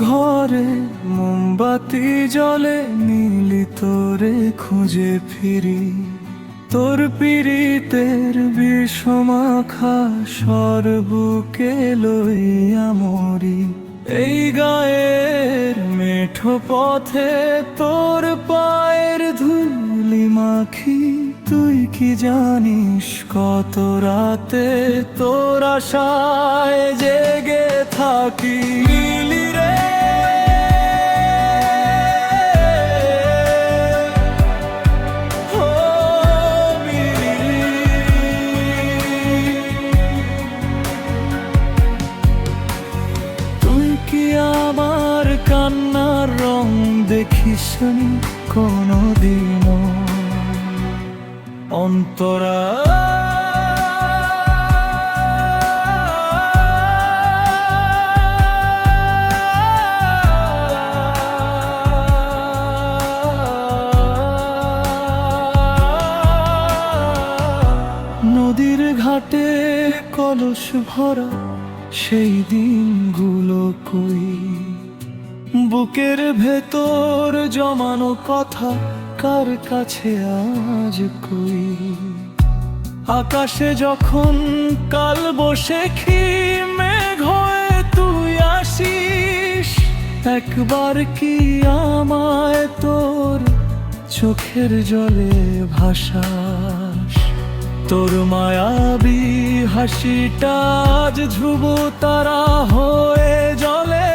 ঘরে মোমবাতি জলে নীলি তোরে খুঁজে ফিরি, তোর পীড়িতের বিষমাখা স্বর বুকে লইয়া মরি। এই গায়ের মেঠো পথে তোর পায়ের ধুলি মাখি, তুই কি জানিস কত রাতে তোর আশায় জেগে থাকি। মিলি রে ও মিলি, তুই কি আমার কান্নার রং দেখিস কোনদিনও? অন্তরা নদীর ঘাটে কলস ভরা সেই দিনগুলো কই, বুকের ভেতর জমানো কথা কার কাছে আজ কই। আকাশে যখন কাল বৈশাখী মেঘ হয়ে তুই আসিস, একবার কি আমায় তোর চোখের জলে ভাসাস। তোর মায়াবী হাসিটা আজ ধ্রুব তারা হয়ে জ্বলে,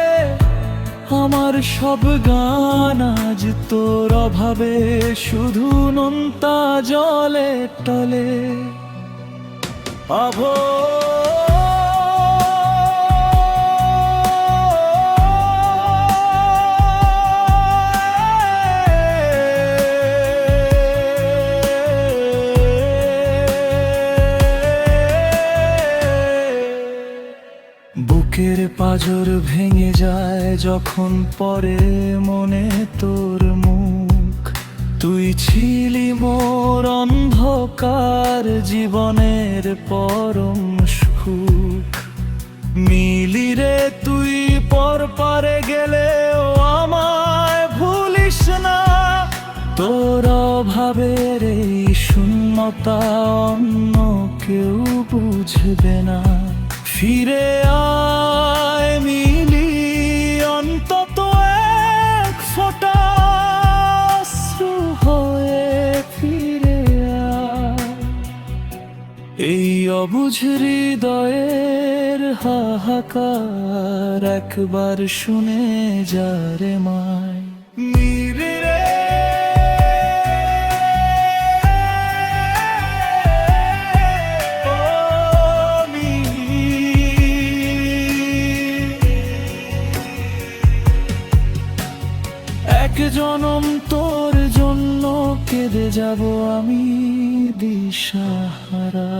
আমার সব গান আজ তোর অভাবে শুধু নোনতা জলে টলে। আভো বুকের পাঁজর ভেঙে যায় যখন পরে মনে তোর মুখ, তুই ছিলি মোর অন্ধকার জীবনের পরম সুখ। মিলি রে তুই পর পারে গেলেও আমায় ভুলিস না, তোর অভাবের এই শূন্যতা অন্য কেউ বুঝবে না। ফিরে আয় মিলি, অন্তত এক ফোঁটা অশ্রু হয়ে ফিরে আয়। এই অবুঝ হৃদয়ের হাহাকার একবার শুনে যা রে মায়। মিলি রে এক জনম তোর জন্য কেঁদে যাব আমি দিশাহারা।